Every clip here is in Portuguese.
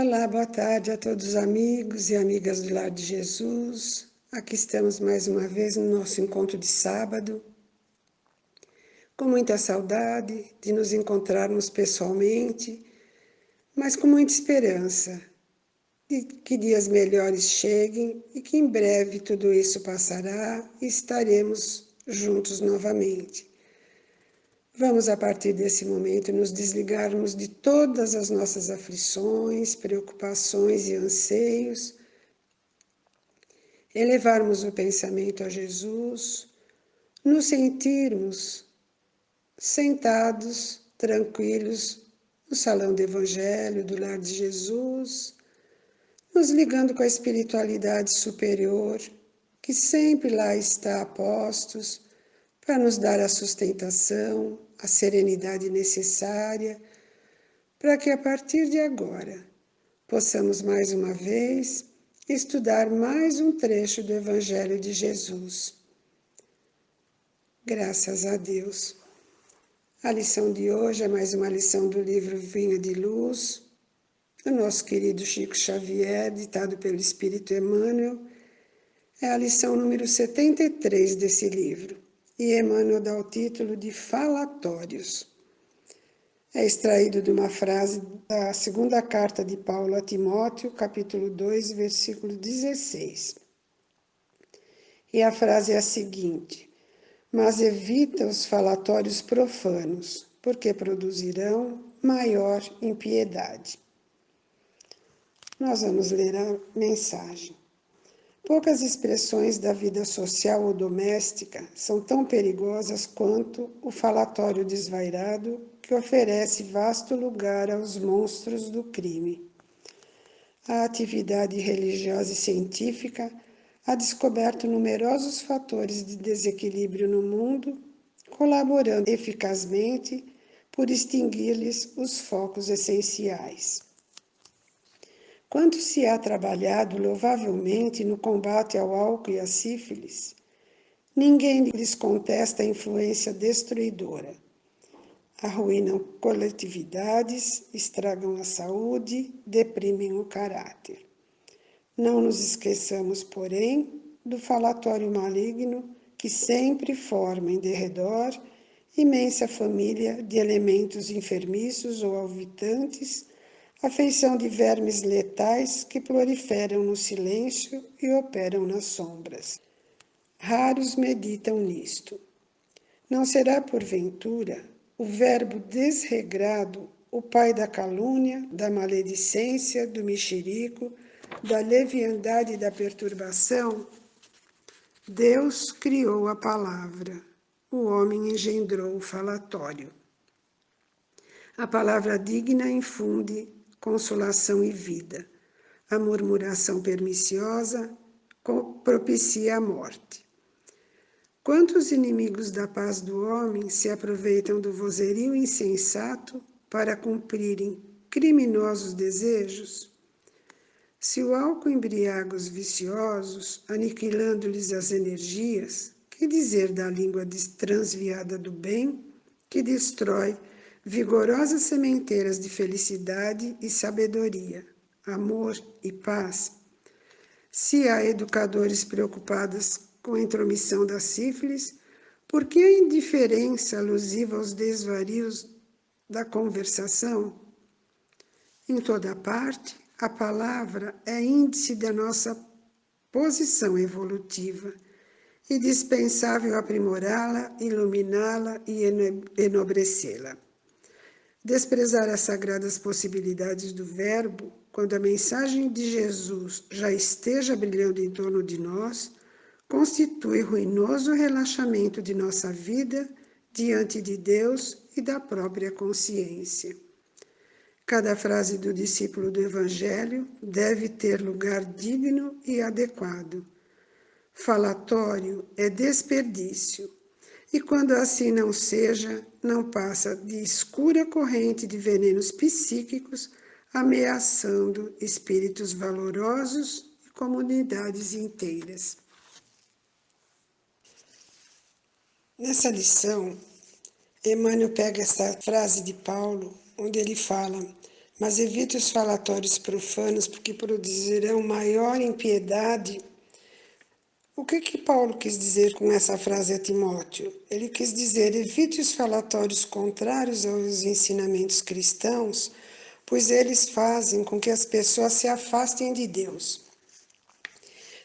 Olá, boa tarde a todos os amigos e amigas do Lar de Jesus. Aqui estamos mais uma vez no nosso encontro de sábado, com muita saudade de nos encontrarmos pessoalmente, mas com muita esperança de que dias melhores cheguem e que em breve tudo isso passará e estaremos juntos novamente. Vamos, a partir desse momento, nos desligarmos de todas as nossas aflições, preocupações e anseios, elevarmos o pensamento a Jesus, nos sentirmos sentados, tranquilos, no salão do Evangelho, do Lar de Jesus, nos ligando com a espiritualidade superior, que sempre lá está a postos, para nos dar a sustentação, a serenidade necessária, para que a partir de agora possamos mais uma vez estudar mais um trecho do Evangelho de Jesus. Graças a Deus. A lição de hoje é mais uma lição do livro Vinha de Luz, do nosso querido Chico Xavier, ditado pelo Espírito Emmanuel. É a lição número 73 desse livro, e Emmanuel dá o título de Falatórios. É extraído de uma frase da segunda carta de Paulo a Timóteo, capítulo 2, versículo 16. E a frase é a seguinte: mas evita os falatórios profanos, porque produzirão maior impiedade. Nós vamos ler a mensagem. Poucas expressões da vida social ou doméstica são tão perigosas quanto o falatório desvairado que oferece vasto lugar aos monstros do crime. A atividade religiosa e científica ha descoberto numerosos fatores de desequilíbrio no mundo, colaborando eficazmente por extingui-lhes os focos essenciais. Quanto se há trabalhado louvavelmente no combate ao álcool e à sífilis, ninguém lhes contesta a influência destruidora. Arruinam coletividades, estragam a saúde, deprimem o caráter. Não nos esqueçamos, porém, do falatório maligno que sempre forma em derredor imensa família de elementos enfermiços ou alvitantes, a feição de vermes letais que proliferam no silêncio e operam nas sombras. Raros meditam nisto. Não será, porventura, o verbo desregrado o pai da calúnia, da maledicência, do mexerico, da leviandade e da perturbação? Deus criou a palavra, o homem engendrou o falatório. A palavra digna infunde consolação e vida. A murmuração perniciosa propicia a morte. Quantos inimigos da paz do homem se aproveitam do vozerio insensato para cumprirem criminosos desejos? Se o álcool embriaga os viciosos, aniquilando-lhes as energias, que dizer da língua transviada do bem, que destrói vigorosas sementeiras de felicidade e sabedoria, amor e paz? Se há educadores preocupados com a intromissão da sífilis, por que a indiferença alusiva aos desvarios da conversação? Em toda parte, a palavra é índice da nossa posição evolutiva e dispensável aprimorá-la, iluminá-la e enobrecê-la. Desprezar as sagradas possibilidades do Verbo, quando a mensagem de Jesus já esteja brilhando em torno de nós, constitui ruinoso relaxamento de nossa vida diante de Deus e da própria consciência. Cada frase do discípulo do Evangelho deve ter lugar digno e adequado. Falatório é desperdício, e quando assim não seja, não passa de escura corrente de venenos psíquicos ameaçando espíritos valorosos e comunidades inteiras. Nessa lição, Emmanuel pega essa frase de Paulo, onde ele fala: mas evite os falatórios profanos, porque produzirão maior impiedade. O que Paulo quis dizer com essa frase a Timóteo? Ele quis dizer, evite os falatórios contrários aos ensinamentos cristãos, pois eles fazem com que as pessoas se afastem de Deus.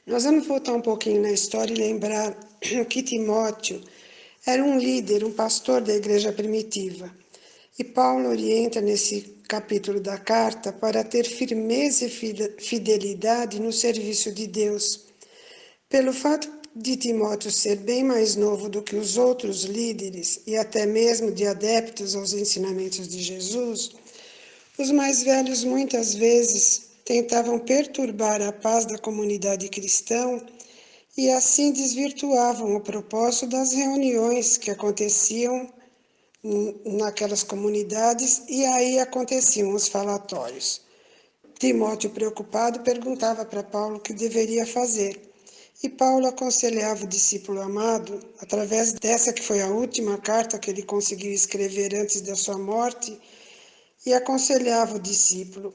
Nós vamos voltar um pouquinho na história e lembrar que Timóteo era um líder, um pastor da igreja primitiva. E Paulo orienta nesse capítulo da carta para ter firmeza e fidelidade no serviço de Deus. Pelo fato de Timóteo ser bem mais novo do que os outros líderes e até mesmo de adeptos aos ensinamentos de Jesus, os mais velhos muitas vezes tentavam perturbar a paz da comunidade cristã e assim desvirtuavam o propósito das reuniões que aconteciam naquelas comunidades e aí aconteciam os falatórios. Timóteo, preocupado, perguntava para Paulo o que deveria fazer. E Paulo aconselhava o discípulo amado, através dessa que foi a última carta que ele conseguiu escrever antes da sua morte, e aconselhava o discípulo: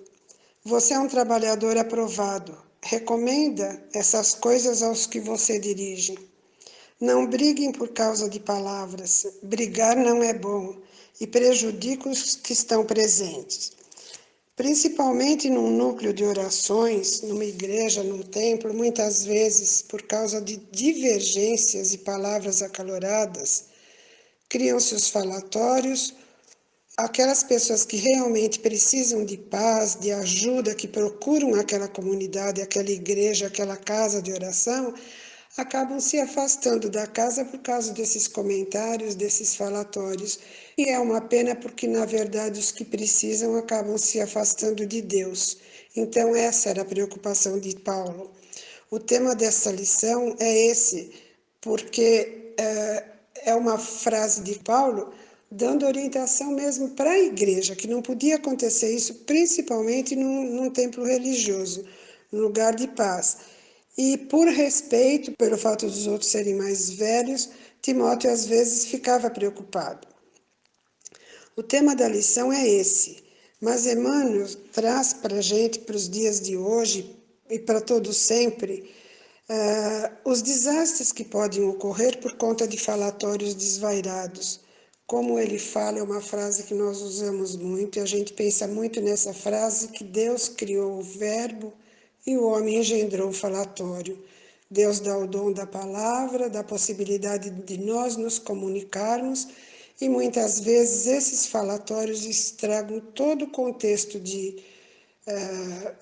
você é um trabalhador aprovado, recomenda essas coisas aos que você dirige. Não briguem por causa de palavras, brigar não é bom e prejudica os que estão presentes. Principalmente num núcleo de orações, numa igreja, num templo, muitas vezes, por causa de divergências e palavras acaloradas, criam-se os falatórios. Aquelas pessoas que realmente precisam de paz, de ajuda, que procuram aquela comunidade, aquela igreja, aquela casa de oração, acabam se afastando da casa por causa desses comentários, desses falatórios. E é uma pena porque, na verdade, os que precisam acabam se afastando de Deus. Então, essa era a preocupação de Paulo. O tema dessa lição é esse, porque é uma frase de Paulo dando orientação mesmo para a igreja, que não podia acontecer isso, principalmente num templo religioso, num lugar de paz. E por respeito, pelo fato dos outros serem mais velhos, Timóteo às vezes ficava preocupado. O tema da lição é esse, mas Emmanuel traz para a gente, para os dias de hoje e para todo sempre, os desastres que podem ocorrer por conta de falatórios desvairados. Como ele fala, é uma frase que nós usamos muito, e a gente pensa muito nessa frase, que Deus criou o verbo e o homem engendrou o falatório. Deus dá o dom da palavra, da possibilidade de nós nos comunicarmos, e muitas vezes esses falatórios estragam todo o contexto de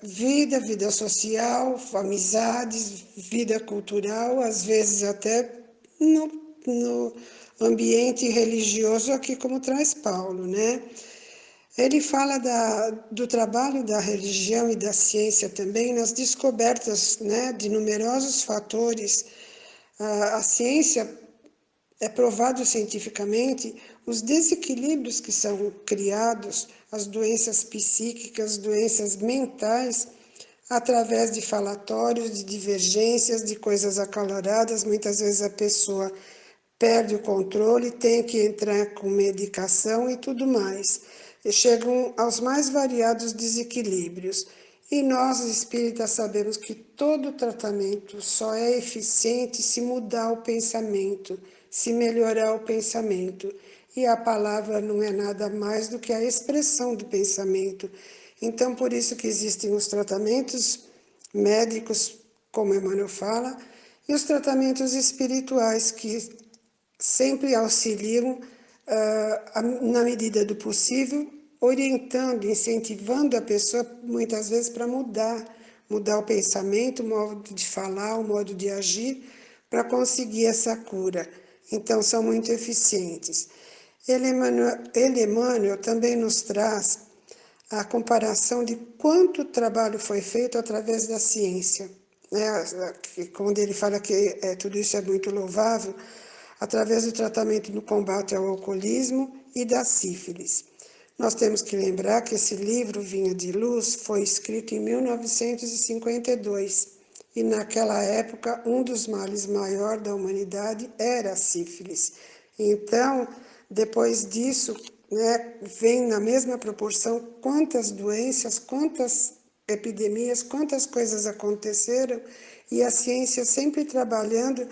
vida social, amizades, vida cultural, às vezes até no ambiente religioso, aqui como traz Paulo, né? Ele fala do trabalho da religião e da ciência também nas descobertas, né, de numerosos fatores. A ciência é provado cientificamente os desequilíbrios que são criados, as doenças psíquicas, doenças mentais, através de falatórios, de divergências, de coisas acaloradas. Muitas vezes a pessoa perde o controle, tem que entrar com medicação e tudo mais. E chegam aos mais variados desequilíbrios. E nós, espíritas, sabemos que todo tratamento só é eficiente se mudar o pensamento, se melhorar o pensamento. E a palavra não é nada mais do que a expressão do pensamento. Então, por isso que existem os tratamentos médicos, como Emmanuel fala, e os tratamentos espirituais, que sempre auxiliam, na medida do possível, orientando, incentivando a pessoa, muitas vezes, para mudar o pensamento, o modo de falar, o modo de agir, para conseguir essa cura. Então, são muito eficientes. Emmanuel também nos traz a comparação de quanto trabalho foi feito através da ciência, né? Quando ele fala que tudo isso é muito louvável, através do tratamento no combate ao alcoolismo e da sífilis. Nós temos que lembrar que esse livro, Vinha de Luz, foi escrito em 1952, e naquela época um dos males maiores da humanidade era a sífilis. Então, depois disso, né, vem na mesma proporção quantas doenças, quantas epidemias, quantas coisas aconteceram, e a ciência sempre trabalhando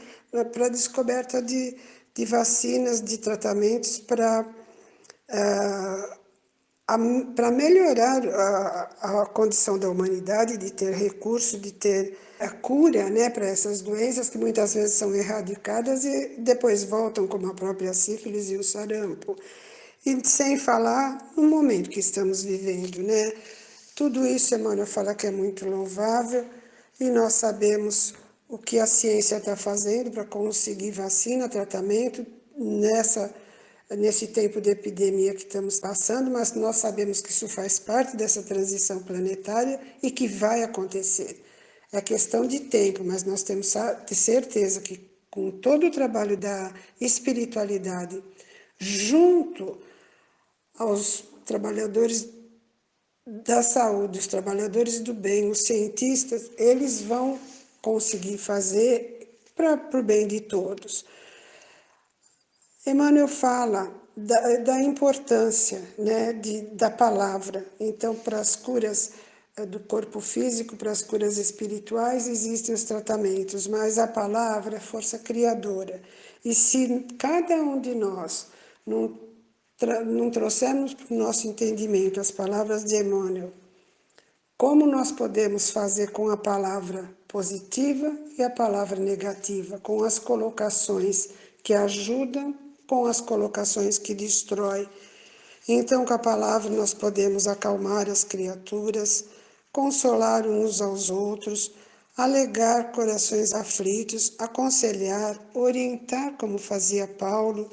para a descoberta de vacinas, de tratamentos para para melhorar a condição da humanidade, de ter recurso, de ter a cura, né, para essas doenças que muitas vezes são erradicadas e depois voltam, como a própria sífilis e o sarampo. E sem falar no momento que estamos vivendo, né? Tudo isso, Emmanuel fala que é muito louvável e nós sabemos o que a ciência está fazendo para conseguir vacina, tratamento nesse tempo de epidemia que estamos passando, mas nós sabemos que isso faz parte dessa transição planetária e que vai acontecer. É questão de tempo, mas nós temos certeza que com todo o trabalho da espiritualidade, junto aos trabalhadores da saúde, os trabalhadores do bem, os cientistas, eles vão conseguir fazer para o bem de todos. Emmanuel fala da importância, né, da palavra. Então, para as curas do corpo físico, para as curas espirituais, existem os tratamentos, mas a palavra é força criadora. E se cada um de nós não trouxermos para o nosso entendimento as palavras de Emmanuel, como nós podemos fazer com a palavra positiva e a palavra negativa, com as colocações que ajudam, com as colocações que destroem. Então, com a palavra nós podemos acalmar as criaturas, consolar uns aos outros, alegar corações aflitos, aconselhar, orientar como fazia Paulo,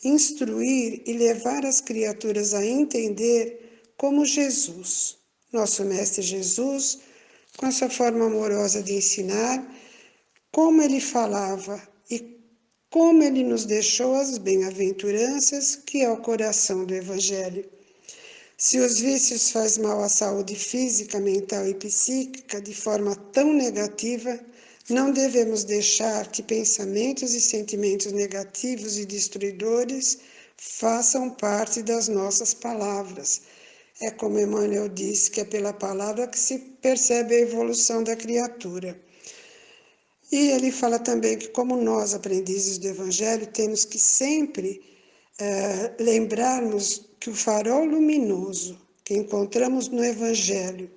instruir e levar as criaturas a entender como Jesus, nosso Mestre Jesus, com a sua forma amorosa de ensinar, como ele falava e como ele nos deixou as bem-aventuranças, que é o coração do Evangelho. Se os vícios fazem mal à saúde física, mental e psíquica de forma tão negativa, não devemos deixar que pensamentos e sentimentos negativos e destruidores façam parte das nossas palavras. É como Emmanuel disse, que é pela palavra que se percebe a evolução da criatura. E ele fala também que, como nós, aprendizes do Evangelho, temos que sempre lembrarmos que o farol luminoso que encontramos no Evangelho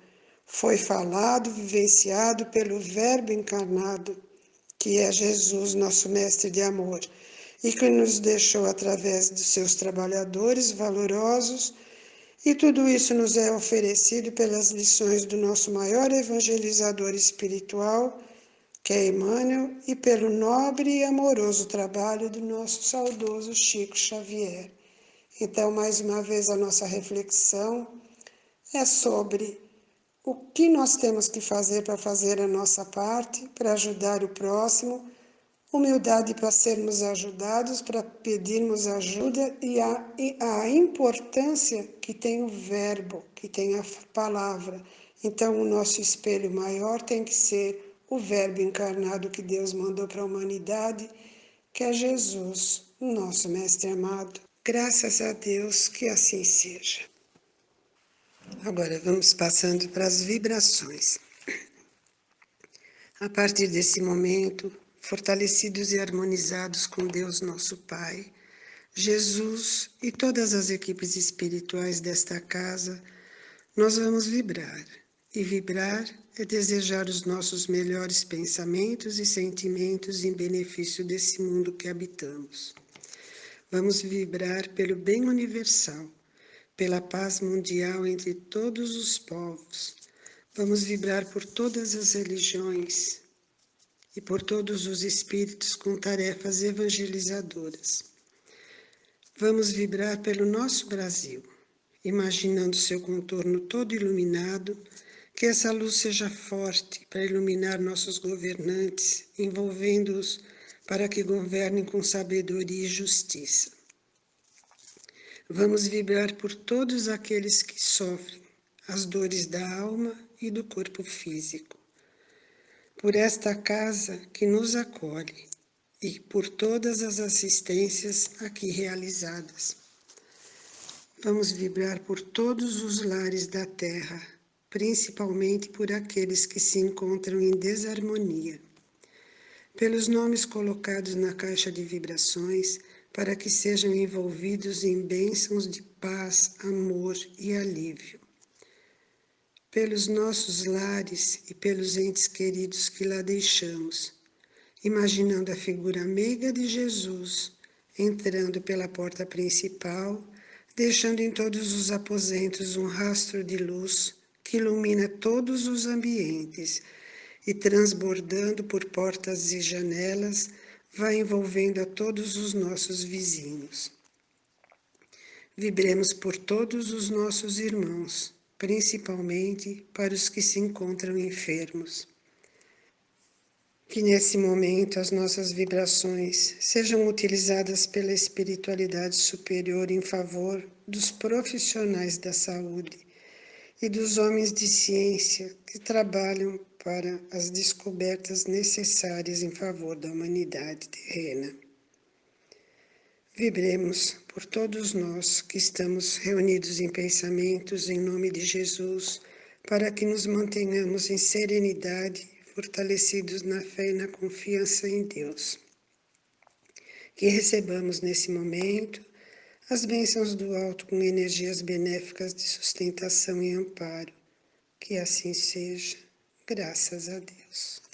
foi falado, vivenciado pelo Verbo encarnado, que é Jesus, nosso mestre de amor, e que nos deixou através dos seus trabalhadores valorosos, e tudo isso nos é oferecido pelas lições do nosso maior evangelizador espiritual, que é Emmanuel, e pelo nobre e amoroso trabalho do nosso saudoso Chico Xavier. Então, mais uma vez, a nossa reflexão é sobre o que nós temos que fazer para fazer a nossa parte, para ajudar o próximo, humildade para sermos ajudados, para pedirmos ajuda e a importância que tem o verbo, que tem a palavra. Então, o nosso espelho maior tem que ser o verbo encarnado que Deus mandou para a humanidade, que é Jesus, o nosso Mestre amado. Graças a Deus que assim seja. Agora vamos passando para as vibrações. A partir desse momento, fortalecidos e harmonizados com Deus nosso Pai, Jesus e todas as equipes espirituais desta casa, nós vamos vibrar. E vibrar é desejar os nossos melhores pensamentos e sentimentos em benefício desse mundo que habitamos. Vamos vibrar pelo bem universal, pela paz mundial entre todos os povos. Vamos vibrar por todas as religiões e por todos os espíritos com tarefas evangelizadoras. Vamos vibrar pelo nosso Brasil, imaginando seu contorno todo iluminado, que essa luz seja forte para iluminar nossos governantes, envolvendo-os para que governem com sabedoria e justiça. Vamos vibrar por todos aqueles que sofrem as dores da alma e do corpo físico, por esta casa que nos acolhe e por todas as assistências aqui realizadas. Vamos vibrar por todos os lares da Terra, principalmente por aqueles que se encontram em desarmonia. Pelos nomes colocados na caixa de vibrações, para que sejam envolvidos em bênçãos de paz, amor e alívio. Pelos nossos lares e pelos entes queridos que lá deixamos, imaginando a figura meiga de Jesus entrando pela porta principal, deixando em todos os aposentos um rastro de luz que ilumina todos os ambientes e transbordando por portas e janelas, vai envolvendo a todos os nossos vizinhos. Vibremos por todos os nossos irmãos, principalmente para os que se encontram enfermos. Que nesse momento as nossas vibrações sejam utilizadas pela espiritualidade superior em favor dos profissionais da saúde e dos homens de ciência que trabalham para as descobertas necessárias em favor da humanidade terrena. Vibremos por todos nós que estamos reunidos em pensamentos em nome de Jesus, para que nos mantenhamos em serenidade, fortalecidos na fé e na confiança em Deus. Que recebamos nesse momento as bênçãos do alto com energias benéficas de sustentação e amparo. Que assim seja, graças a Deus.